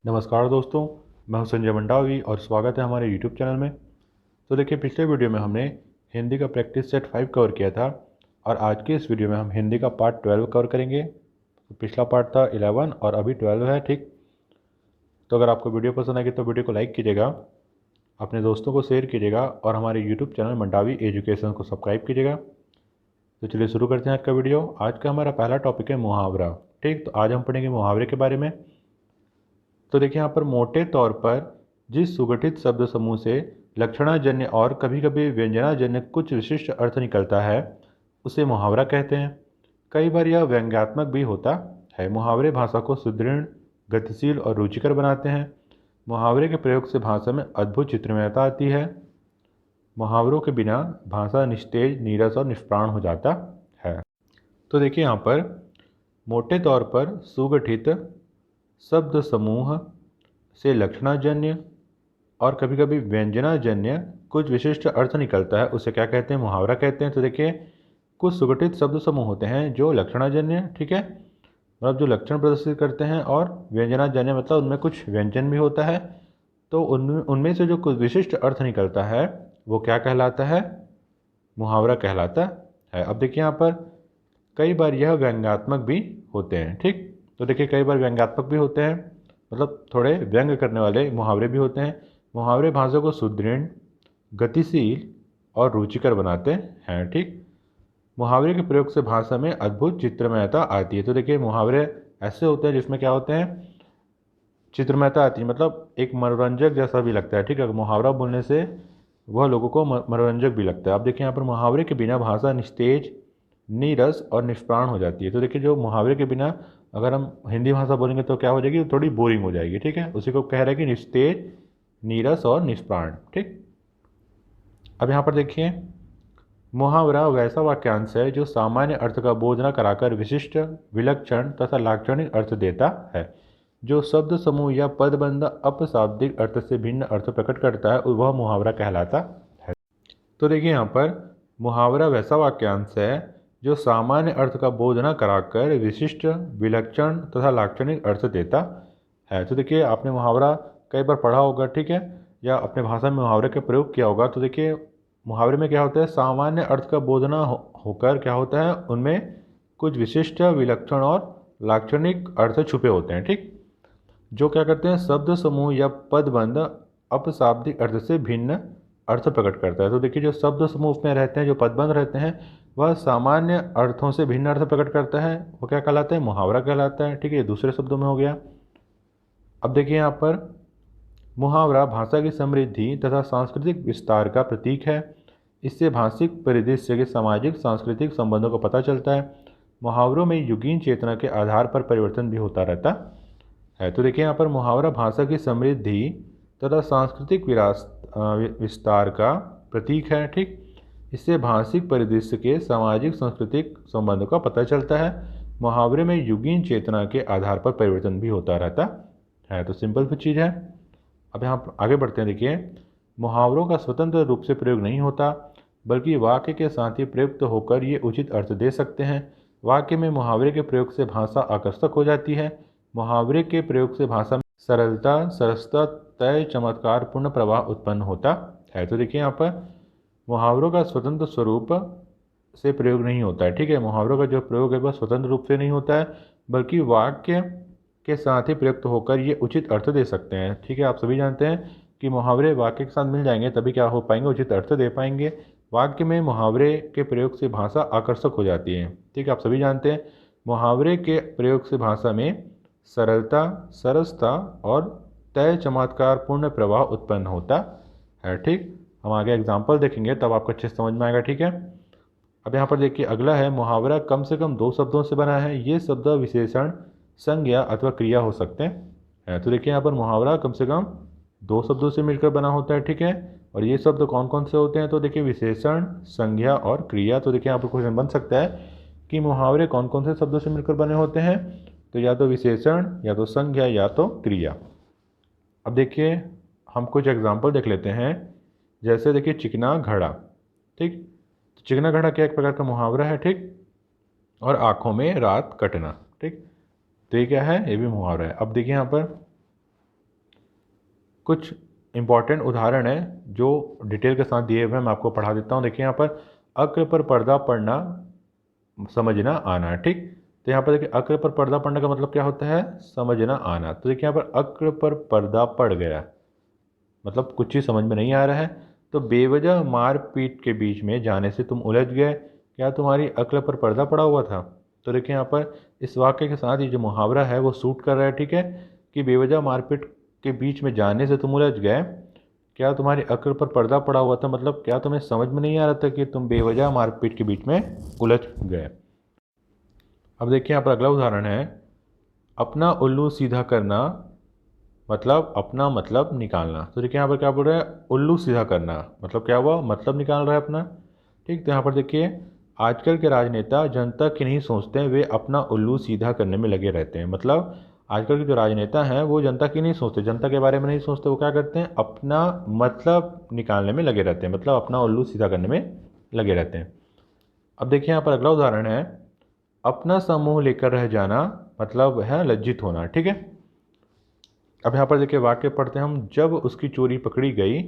नमस्कार दोस्तों, मैं हूं संजय मंडावी और स्वागत है हमारे YouTube चैनल में। तो देखिए, पिछले वीडियो में हमने हिंदी का प्रैक्टिस सेट 5 कवर किया था और आज के इस वीडियो में हम हिंदी का पार्ट 12 कवर करेंगे। तो पिछला पार्ट था 11 और अभी 12 है, ठीक। तो अगर आपको वीडियो पसंद आएगी तो वीडियो को लाइक कीजिएगा, अपने दोस्तों को शेयर कीजिएगा और हमारे YouTube चैनल मंडावी एजुकेशन को सब्सक्राइब कीजिएगा। तो चलिए शुरू करते हैं आज का वीडियो। आज का हमारा पहला टॉपिक है मुहावरा, ठीक। तो आज हम पढ़ेंगे मुहावरे के बारे में। तो देखिए यहाँ पर मोटे तौर पर जिस सुगठित शब्द समूह से लक्षणाजन्य और कभी कभी व्यंजनाजन्य कुछ विशिष्ट अर्थ निकलता है उसे मुहावरा कहते हैं। कई बार यह व्यंग्यात्मक भी होता है। मुहावरे भाषा को सुदृढ़, गतिशील और रुचिकर बनाते हैं। मुहावरे के प्रयोग से भाषा में अद्भुत चित्रमयता आती है। मुहावरों के बिना भाषा निस्तेज, नीरस और निष्प्राण हो जाता है। तो देखिए यहाँ पर मोटे तौर पर सुगठित शब्द समूह से लक्षणाजन्य और कभी कभी व्यंजनाजन्य कुछ विशिष्ट अर्थ निकलता है उसे क्या कहते हैं? मुहावरा कहते हैं। तो देखिए, कुछ सुगठित शब्द समूह होते हैं जो लक्षणाजन्य, ठीक है, मतलब जो लक्षण प्रदर्शित करते हैं, और व्यंजनाजन्य मतलब उनमें कुछ व्यंजन भी होता है। तो उनमें उनमें से जो कुछ विशिष्ट अर्थ निकलता है वो क्या कहलाता है? मुहावरा कहलाता है। अब देखिए यहाँ पर कई बार यह व्यंग्यात्मक भी होते हैं, ठीक। तो देखिए, कई बार व्यंग्यात्मक भी होते हैं, मतलब थोड़े व्यंग करने वाले मुहावरे भी होते हैं। मुहावरे भाषा को सुदृढ़, गतिशील और रुचिकर बनाते हैं, ठीक। मुहावरे के प्रयोग से भाषा में अद्भुत चित्रमयता आती है। तो देखिए, मुहावरे ऐसे होते हैं जिसमें क्या होते हैं? चित्रमयता आती है, मतलब एक मनोरंजक जैसा भी लगता है, ठीक है। मुहावरा बोलने से वह लोगों को मनोरंजक भी लगता है। अब देखिए यहाँ पर मुहावरे के बिना भाषा निस्तेज, नीरस और निष्प्राण हो जाती है। तो देखिए, जो मुहावरे के बिना अगर हम हिंदी भाषा बोलेंगे तो क्या हो जाएगी? थोड़ी बोरिंग हो जाएगी, ठीक है। उसी को कह रहे हैं कि निस्तेज, नीरस और निष्प्राण, ठीक। अब यहाँ पर देखिए, मुहावरा वैसा वाक्यांश है जो सामान्य अर्थ का बोध न कराकर विशिष्ट, विलक्षण तथा लाक्षणिक अर्थ देता है। जो शब्द समूह या पदबंध अपशाब्दिक अर्थ से भिन्न अर्थ प्रकट करता है वह मुहावरा कहलाता है। तो देखिए यहाँ पर मुहावरा वैसा वाक्यांश है जो सामान्य अर्थ का बोध न कराकर विशिष्ट, विलक्षण तथा लाक्षणिक अर्थ देता है। तो देखिए, आपने मुहावरा कई बार पढ़ा होगा, ठीक है, या अपने भाषा में मुहावरे का प्रयोग किया होगा। तो देखिए, मुहावरे में क्या होता है? सामान्य अर्थ का बोध न होकर क्या होता है? उनमें कुछ विशिष्ट, विलक्षण और लाक्षणिक अर्थ छुपे होते हैं, ठीक। जो क्या करते हैं? शब्द समूह या पदबंध अपशाब्दिक अर्थ से भिन्न अर्थ प्रकट करता है। तो देखिए, जो शब्द समूह में रहते हैं, जो पदबंध रहते हैं, वह सामान्य अर्थों से भिन्न अर्थ प्रकट करता है, वो क्या कहलाता है? मुहावरा कहलाता है, ठीक है। ये दूसरे शब्दों में हो गया। अब देखिए यहाँ पर मुहावरा भाषा की समृद्धि तथा सांस्कृतिक विस्तार का प्रतीक है। इससे भाषिक परिदृश्य के सामाजिक सांस्कृतिक संबंधों का पता चलता है। मुहावरों में युगीन चेतना के आधार पर परिवर्तन भी होता रहता है। तो देखिए, यहाँ पर मुहावरा भाषा की समृद्धि तथा सांस्कृतिक विस्तार का प्रतीक है, ठीक। इससे भाषिक परिदृश्य के सामाजिक सांस्कृतिक संबंधों का पता चलता है। मुहावरे में युगीन चेतना के आधार पर परिवर्तन भी होता रहता है। तो सिंपल सी चीज़ है। अब यहाँ आगे बढ़ते हैं। देखिए, मुहावरों का स्वतंत्र रूप से प्रयोग नहीं होता, बल्कि वाक्य के साथ ही प्रयुक्त होकर ये उचित अर्थ दे सकते हैं। वाक्य में मुहावरे के प्रयोग से भाषा आकर्षक हो जाती है। मुहावरे के प्रयोग से भाषा में सरलता, सरसता, तय, चमत्कार, पूर्ण प्रवाह उत्पन्न होता है। तो देखिए, यहाँ पर मुहावरों का स्वतंत्र स्वरूप से प्रयोग नहीं होता है, ठीक है। मुहावरों का जो प्रयोग है वह स्वतंत्र रूप से नहीं होता है, बल्कि वाक्य के साथ ही प्रयुक्त होकर ये उचित अर्थ दे सकते हैं, ठीक है। आप सभी जानते हैं कि मुहावरे वाक्य के साथ मिल जाएंगे तभी क्या हो पाएंगे? उचित अर्थ दे पाएंगे। वाक्य में मुहावरे के प्रयोग से भाषा आकर्षक हो जाती है, ठीक है। आप सभी जानते हैं मुहावरे के प्रयोग से भाषा में सरलता, सरसता और तय, चमत्कार, पूर्ण प्रवाह उत्पन्न होता है, ठीक। हम आगे एग्जाम्पल देखेंगे तब आपको अच्छे से समझ में आएगा, ठीक है। अब यहाँ पर देखिए, अगला है मुहावरा कम से कम 2 शब्दों से बना है। ये शब्द विशेषण, संज्ञा अथवा क्रिया हो सकते हैं। तो देखिए, यहाँ पर मुहावरा कम से कम 2 शब्दों से मिलकर बना होता है, ठीक है। और ये शब्द कौन कौन से होते हैं? तो देखिए, विशेषण, संज्ञा और क्रिया। तो देखिए, यहाँ पर क्वेश्चन बन सकता है कि मुहावरे कौन कौन से शब्दों से मिलकर बने होते हैं? तो या तो विशेषण, या तो संज्ञा, या तो क्रिया। अब देखिए, हम कुछ एग्जाम्पल देख लेते हैं। जैसे देखिए, चिकना घड़ा, ठीक। तो चिकना घड़ा क्या एक प्रकार का मुहावरा है, ठीक। और आँखों में रात कटना, ठीक। तो ये क्या है? ये भी मुहावरा है। अब देखिए यहाँ पर कुछ इम्पॉर्टेंट उदाहरण है जो डिटेल के साथ दिए हुए हैं, मैं आपको पढ़ा देता हूँ। देखिए यहाँ पर अक्र पर पर्दा पड़ना, समझना आना। ठीक, तो यहाँ पर देखिए अक्र पर पर्दा पड़ने का मतलब क्या होता है, समझना आना। तो देखिए यहाँ पर अक्र पर पर्दा पड़ गया, मतलब कुछ चीज़ समझ में नहीं आ रहा है। तो बेवजह मार पीट के बीच में जाने से तुम उलझ गए, क्या तुम्हारी अक्ल पर पर्दा पड़ा हुआ था। तो देखिए यहाँ पर इस वाक्य के साथ ये जो मुहावरा है वो सूट कर रहा है। ठीक है, कि बेवजह मारपीट के बीच में जाने से तुम उलझ गए, क्या तुम्हारी अक्ल पर पर्दा पड़ा हुआ था, मतलब क्या तुम्हें समझ में नहीं आ रहा था कि तुम बेवजह मारपीट के बीच में उलझ गए। अब देखिए यहाँ पर अगला उदाहरण है, अपना उल्लू सीधा करना, मतलब अपना मतलब निकालना। तो देखिए यहाँ पर क्या बोल रहा है, उल्लू सीधा करना, मतलब क्या हुआ, मतलब निकाल रहा है अपना। ठीक, तो यहाँ पर देखिए आजकल के राजनेता जनता की नहीं सोचते हैं, वे अपना उल्लू सीधा करने में लगे रहते हैं। मतलब आजकल के जो राजनेता हैं वो जनता की नहीं सोचते, जनता के बारे में नहीं सोचते, वो क्या करते हैं, अपना मतलब निकालने में लगे रहते हैं, मतलब अपना उल्लू सीधा करने में लगे रहते हैं। अब देखिए यहाँ पर अगला उदाहरण है, अपना समूह लेकर रह जाना, मतलब है लज्जित होना। ठीक है, अब यहाँ पर देखिए वाक्य पढ़ते हैं हम, जब उसकी चोरी पकड़ी गई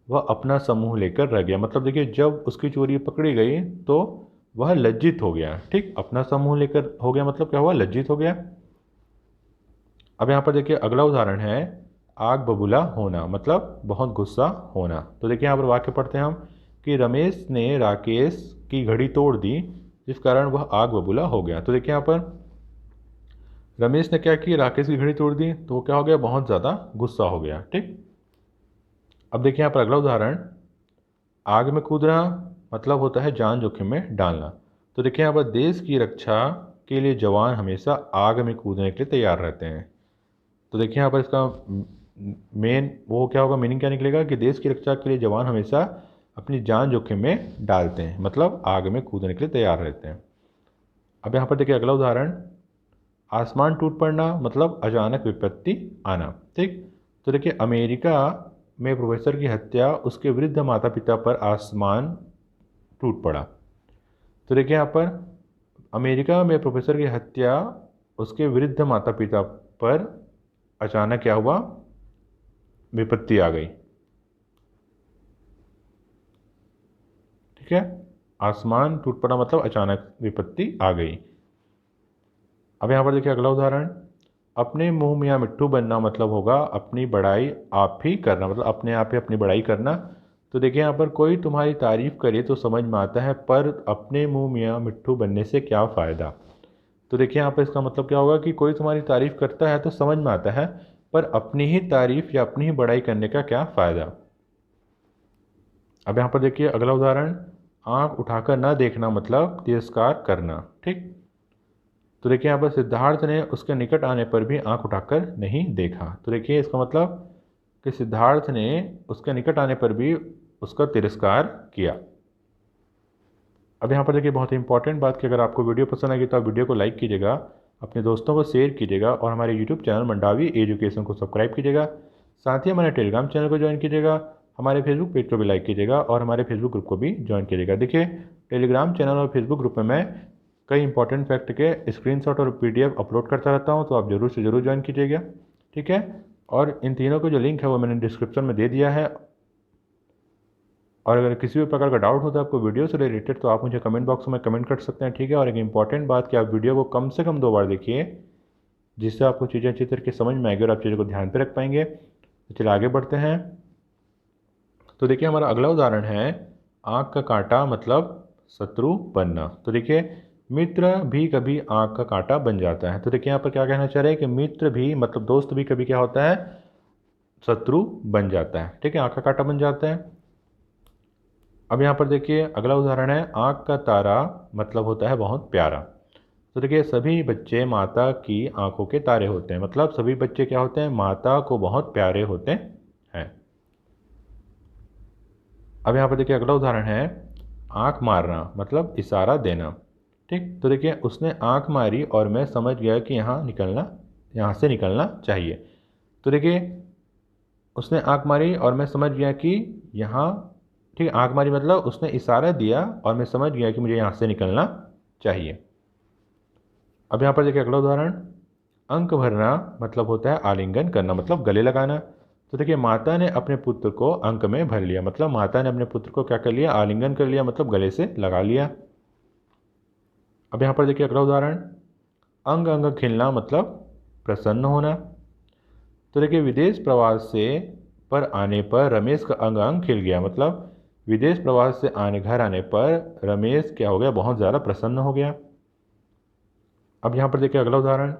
वह अपना समूह लेकर रह गया। मतलब देखिए जब उसकी चोरी पकड़ी गई तो वह लज्जित हो गया। ठीक, अपना समूह लेकर हो गया मतलब क्या हुआ, लज्जित हो गया। अब यहाँ पर देखिए अगला उदाहरण है, आग बबूला होना, मतलब बहुत गुस्सा होना। तो देखिए यहाँ पर वाक्य पढ़ते हैं हम कि रमेश ने राकेश की घड़ी तोड़ दी जिस कारण वह आग बबूला हो गया। तो देखिए यहाँ पर रमेश ने क्या किया, राकेश की घड़ी तोड़ दी, तो वो क्या हो गया, बहुत ज़्यादा गुस्सा हो गया। ठीक, अब देखिए यहाँ पर अगला उदाहरण, आग में कूदना, मतलब होता है जान जोखिम में डालना। तो देखिए यहाँ पर देश की रक्षा के लिए जवान हमेशा आग में कूदने के लिए तैयार रहते हैं। तो देखिए यहाँ पर इसका मेन वो क्या होगा, मीनिंग क्या निकलेगा कि देश की रक्षा के लिए जवान हमेशा अपनी जान जोखिम में डालते हैं, मतलब आग में कूदने के लिए तैयार रहते हैं। अब यहाँ पर देखिए अगला उदाहरण, आसमान टूट पड़ना, मतलब अचानक विपत्ति आना। ठीक, तो देखिए अमेरिका में प्रोफेसर की हत्या, उसके वृद्ध माता पिता पर आसमान टूट पड़ा। तो देखिए यहाँ पर अमेरिका में प्रोफेसर की हत्या, उसके वृद्ध माता पिता पर अचानक क्या हुआ, विपत्ति आ गई। ठीक है, आसमान टूट पड़ा मतलब अचानक विपत्ति आ गई। अब यहाँ पर देखिए अगला उदाहरण, अपने मुंह मियाँ मिट्ठू बनना, मतलब होगा अपनी बड़ाई आप ही करना, मतलब अपने आप ही अपनी बड़ाई करना। तो देखिए यहाँ पर कोई तुम्हारी तारीफ करे तो समझ में आता है, पर अपने मुंह मियाँ मिट्ठू बनने से क्या फ़ायदा। तो देखिए यहाँ पर इसका मतलब क्या होगा कि कोई तुम्हारी तारीफ करता है तो समझ में आता है, पर अपनी ही तारीफ या अपनी ही बड़ाई करने का क्या फ़ायदा। अब यहाँ पर देखिए अगला उदाहरण, आंख उठाकर ना देखना, मतलब तिरस्कार करना। ठीक, तो देखिए यहाँ पर सिद्धार्थ ने उसके निकट आने पर भी आंख उठाकर नहीं देखा। तो देखिए इसका मतलब कि सिद्धार्थ ने उसके निकट आने पर भी उसका तिरस्कार किया। अब यहाँ पर देखिए बहुत ही इंपॉर्टेंट बात कि अगर आपको वीडियो पसंद आएगी तो आप वीडियो को लाइक कीजिएगा, अपने दोस्तों को शेयर कीजिएगा और हमारे यूट्यूब चैनल मंडावी एजुकेशन को सब्सक्राइब कीजिएगा। साथ ही हमारे टेलीग्राम चैनल को ज्वाइन कीजिएगा, हमारे फेसबुक पेज को भी लाइक कीजिएगा और हमारे फेसबुक ग्रुप को भी ज्वाइन कीजिएगा। देखिए टेलीग्राम चैनल और फेसबुक ग्रुप में मैं कई इंपॉर्टेंट फैक्ट के स्क्रीनशॉट और पीडीएफ अपलोड करता रहता हूँ, तो आप ज़रूर से ज़रूर ज्वाइन कीजिएगा। ठीक है, और इन तीनों का जो लिंक है वो मैंने डिस्क्रिप्शन में दे दिया है। और अगर किसी भी प्रकार का डाउट होता है आपको वीडियो से रिलेटेड तो आप मुझे कमेंट बॉक्स में कमेंट कर सकते हैं। ठीक है, और एक इंपॉर्टेंट बात कि आप वीडियो को कम से कम 2 बार देखिए, जिससे आपको चीज़ें अच्छी तरीके समझ में आएगी और आप चीज़ों को ध्यान पे रख पाएंगे। तो चलिए आगे बढ़ते हैं। तो देखिए हमारा अगला उदाहरण है, आँख का कांटा, मतलब शत्रु बनना। तो देखिए मित्र भी कभी आँख का कांटा बन जाता है। तो देखिए यहाँ पर क्या कहना चाह रहे हैं कि मित्र भी, मतलब दोस्त भी कभी क्या होता है, शत्रु बन जाता है। ठीक है, आँख का कांटा बन जाता है। अब यहाँ पर देखिए अगला उदाहरण है, आँख का तारा, मतलब होता है बहुत प्यारा। तो देखिए सभी बच्चे माता की आंखों के तारे होते हैं, मतलब सभी बच्चे क्या होते हैं, माता को बहुत प्यारे होते हैं। अब यहाँ पर देखिए अगला उदाहरण है, आंख मारना, मतलब इशारा देना। ठीक, तो देखिए उसने आंख मारी और मैं समझ गया कि यहाँ से निकलना चाहिए। तो देखिए उसने आंख मारी और मैं समझ गया कि यहाँ, ठीक है, आंख मारी मतलब उसने इशारा दिया और मैं समझ गया कि मुझे यहाँ से निकलना चाहिए। अब यहाँ पर देखिए अगला उदाहरण, अंक भरना, मतलब होता है आलिंगन करना, मतलब गले लगाना। तो देखिए माता ने अपने पुत्र को अंक में भर लिया, मतलब माता ने अपने पुत्र को क्या कर लिया, आलिंगन कर लिया, मतलब गले से लगा लिया। अब यहाँ पर देखिए अगला उदाहरण, अंग अंग खिलना मतलब प्रसन्न होना। तो देखिए विदेश प्रवास से पर आने पर रमेश का अंग अंग खिल गया, मतलब विदेश प्रवास से घर आने पर रमेश क्या हो गया, बहुत ज़्यादा प्रसन्न हो गया। अब यहाँ पर देखिए अगला उदाहरण,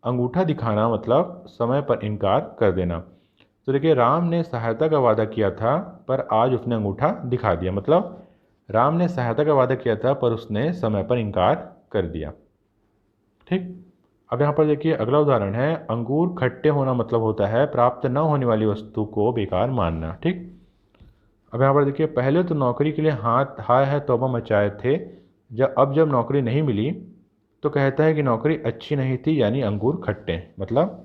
अंगूठा दिखाना मतलब समय पर इनकार कर देना। तो देखिए राम ने सहायता का वादा किया था पर आज उसने अंगूठा दिखा दिया, मतलब राम ने सहायता का वादा किया था पर उसने समय पर इनकार कर दिया। ठीक। अब यहाँ पर देखिए अगला उदाहरण है, अंगूर खट्टे होना मतलब होता है प्राप्त न होने वाली वस्तु को बेकार मानना। ठीक। अब यहाँ पर देखिए, पहले तो नौकरी के लिए हाथ हाय है तौबा मचाए थे, जब नौकरी नहीं मिली तो कहता है कि नौकरी अच्छी नहीं थी, यानी अंगूर खट्टे। मतलब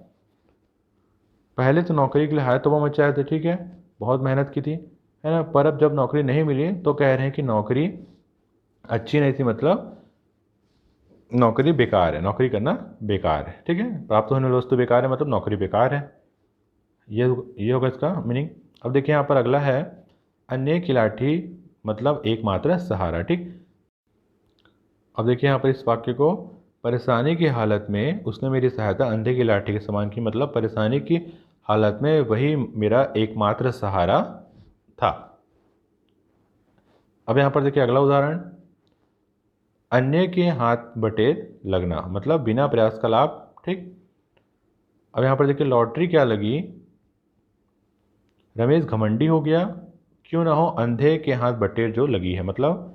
पहले तो नौकरी के लिए हाय तौबा मचाए थे, ठीक है, बहुत मेहनत की थी, है ना, पर अब जब नौकरी नहीं मिली तो कह रहे हैं कि नौकरी अच्छी नहीं थी, मतलब नौकरी बेकार है, नौकरी करना बेकार है। ठीक है, प्राप्त होने वाली वस्तु बेकार है, मतलब नौकरी बेकार है। ये होगा इसका मीनिंग। अब देखिए यहाँ पर अगला है, अन्य की लाठी मतलब एकमात्र सहारा। ठीक। अब देखिए यहाँ पर इस वाक्य को, परेशानी की हालत में उसने मेरी सहायता अंधे की लाठी के समान की, मतलब परेशानी की हालत में वही मेरा एकमात्र सहारा था। अब यहाँ पर देखिए अगला उदाहरण, अन्य के हाथ बटे लगना मतलब बिना प्रयास का लाभ। ठीक। अब यहाँ पर देखिए लॉटरी क्या लगी, रमेश घमंडी हो गया, क्यों ना हो अंधे के हाथ बटेर जो लगी है, मतलब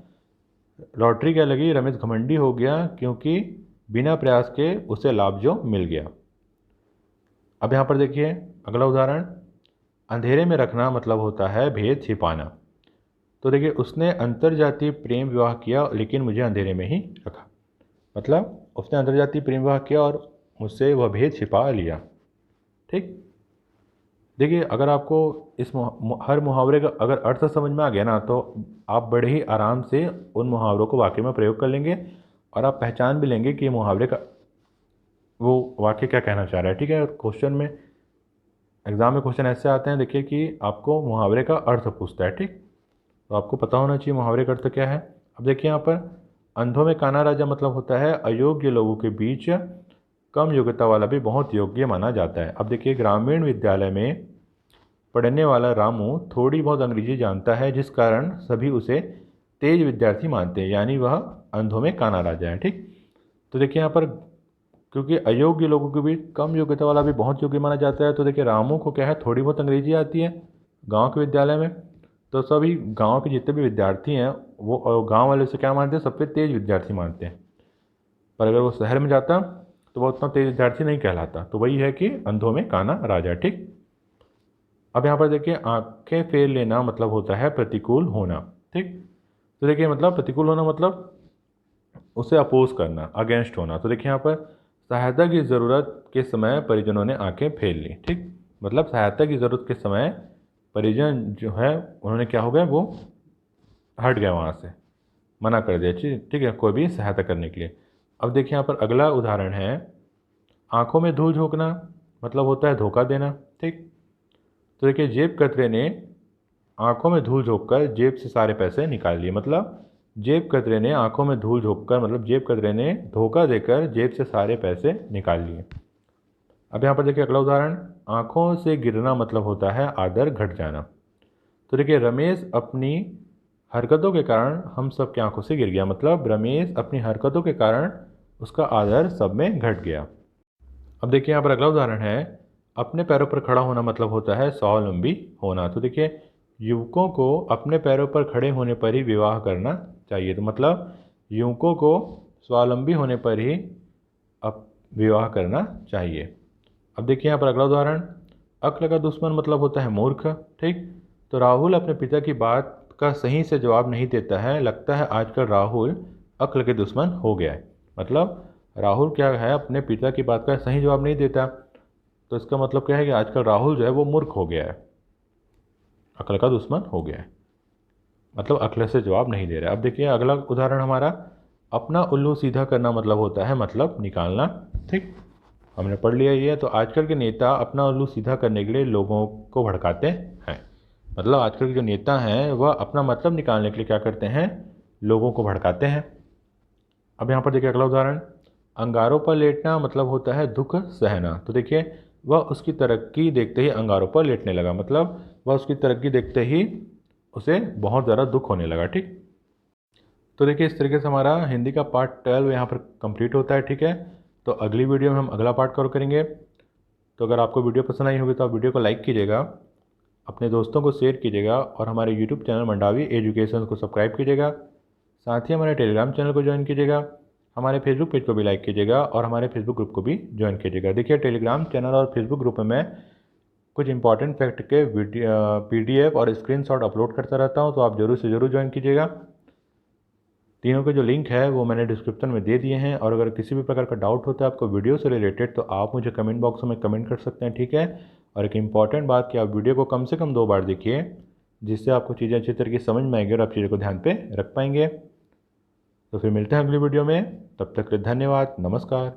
लॉटरी क्या लगी, रमेश घमंडी हो गया क्योंकि बिना प्रयास के उसे लाभ जो मिल गया। अब यहाँ पर देखिए अगला उदाहरण, अंधेरे में रखना मतलब होता है भेद छिपाना। तो देखिए उसने अंतर्जातीय प्रेम विवाह किया लेकिन मुझे अंधेरे में ही रखा, मतलब उसने अंतर्जातीय प्रेम विवाह किया और मुझसे वह भेद छिपा लिया। ठीक। देखिए अगर आपको इस हर मुहावरे का अगर अर्थ समझ में आ गया ना, तो आप बड़े ही आराम से उन मुहावरों को वाक्य में प्रयोग कर लेंगे और आप पहचान भी लेंगे कि ये मुहावरे का वो वाक्य क्या कहना चाह रहा है। ठीक है, क्वेश्चन में, एग्जाम में क्वेश्चन ऐसे आते हैं, देखिए कि आपको मुहावरे का अर्थ पूछता है। ठीक, तो आपको पता होना चाहिए मुहावरे का अर्थ क्या है। अब देखिए यहाँ पर, अंधों में काना राजा मतलब होता है अयोग्य लोगों के बीच कम योग्यता वाला भी बहुत योग्य माना जाता है। अब देखिए ग्रामीण विद्यालय में पढ़ने वाला रामू थोड़ी बहुत अंग्रेजी जानता है जिस कारण सभी उसे तेज विद्यार्थी मानते हैं, यानी वह अंधों में काना राजा है। ठीक, तो देखिए यहाँ पर क्योंकि अयोग्य लोगों के बीच कम योग्यता वाला भी बहुत योग्य माना जाता है, तो देखिए रामू को क्या है, थोड़ी बहुत अंग्रेजी आती है गांव के विद्यालय में, तो सभी गांव के जितने भी विद्यार्थी हैं वो गांव वाले से क्या मानते हैं, सबसे तेज विद्यार्थी मानते हैं। पर अगर वो शहर में जाता तो वो उतना तेज विद्यार्थी नहीं कहलाता। तो वही है कि अंधों में काना राजा। ठीक। अब यहाँ पर देखिए आंखें फेर लेना मतलब होता है प्रतिकूल होना। ठीक, तो देखिए मतलब प्रतिकूल होना मतलब उसे अपोज करना, अगेंस्ट होना। तो देखिए यहाँ पर सहायता की ज़रूरत के समय परिजनों ने आंखें फेर ली। ठीक, मतलब सहायता की ज़रूरत के समय परिजन जो है उन्होंने क्या हो गया, वो हट गया, वहाँ से मना कर दिया। ठीक है, कोई भी सहायता करने के लिए। अब देखिए यहाँ पर अगला उदाहरण है, आंखों में धूल झोंकना मतलब होता है धोखा देना। ठीक, तो देखिए जेब कतरे ने आंखों में धूल झोंककर जेब से सारे पैसे निकाल लिए, मतलब जेब कतरे ने आंखों में धूल झोंककर, मतलब जेब कतरे ने धोखा देकर जेब से सारे पैसे निकाल लिए। अब यहाँ पर देखिए अगला उदाहरण, आंखों से गिरना मतलब होता है आदर घट जाना। तो देखिए रमेश अपनी हरकतों के कारण हम सब की आंखों से गिर गया, मतलब रमेश अपनी हरकतों के कारण उसका आदर सब में घट गया। अब देखिए यहाँ पर अगला उदाहरण है, अपने पैरों पर खड़ा होना मतलब होता है स्वावलंबी होना। तो देखिए युवकों को अपने पैरों पर खड़े होने पर ही विवाह करना चाहिए, तो मतलब युवकों को स्वावलंबी होने पर ही अब विवाह करना चाहिए। अब देखिए यहाँ पर अगला उदाहरण, अक्ल का दुश्मन मतलब होता है मूर्ख। ठीक, तो राहुल अपने पिता की बात का सही से जवाब नहीं देता है, लगता है आजकल राहुल अक्ल के दुश्मन हो गया है, मतलब राहुल क्या है, अपने पिता की बात का सही जवाब नहीं देता, तो इसका मतलब क्या है कि आजकल राहुल जो है वो मूर्ख हो गया है, अक्ल का दुश्मन हो गया है, मतलब अक्ल से जवाब नहीं दे रहा है। अब देखिए अगला उदाहरण हमारा, अपना उल्लू सीधा करना मतलब होता है मतलब निकालना। ठीक, हमने पढ़ लिया ये। तो आजकल के नेता अपना उल्लू सीधा करने के लिए लोगों को भड़काते हैं। मतलब आजकल के जो नेता हैं वह अपना मतलब निकालने के लिए क्या करते हैं, लोगों को भड़काते हैं। अब यहाँ पर देखिए अगला उदाहरण, अंगारों पर लेटना मतलब होता है दुख सहना। तो देखिए वह उसकी तरक्की देखते ही अंगारों पर लेटने लगा, मतलब वह उसकी तरक्की देखते ही उसे बहुत ज़्यादा दुख होने लगा। ठीक, तो देखिए इस तरीके से हमारा हिंदी का पार्ट 12 यहाँ पर कंप्लीट होता है। ठीक है, तो अगली वीडियो में हम अगला पार्ट कवर करेंगे। तो अगर आपको वीडियो पसंद आई होगी तो आप वीडियो को लाइक कीजिएगा, अपने दोस्तों को शेयर कीजिएगा और हमारे यूट्यूब चैनल मंडावी एजुकेशन को सब्सक्राइब कीजिएगा। साथ ही हमारे टेलीग्राम चैनल को ज्वाइन कीजिएगा, हमारे फेसबुक पेज को भी लाइक कीजिएगा और हमारे फेसबुक ग्रुप को भी ज्वाइन कीजिएगा। देखिए टेलीग्राम चैनल और फेसबुक ग्रुप में मैं कुछ इंपॉर्टेंट फैक्ट के PDF और स्क्रीनशॉट अपलोड करता रहता हूँ, तो आप ज़रूर से ज़रूर ज्वाइन कीजिएगा। तीनों के जो लिंक है वो मैंने डिस्क्रिप्शन में दे दिए हैं। और अगर किसी भी प्रकार का डाउट होता है आपको वीडियो से रिलेटेड, तो आप मुझे कमेंट बॉक्स में कमेंट कर सकते हैं। ठीक है, और एक इम्पॉर्टेंट बात कि आप वीडियो को कम से कम 2 बार देखिए, जिससे आपको चीज़ें अच्छी तरीके से समझ में आएंगी और आप चीज़ों को ध्यान पे रख पाएंगे। तो फिर मिलते हैं अगली वीडियो में, तब तक के लिए धन्यवाद, नमस्कार।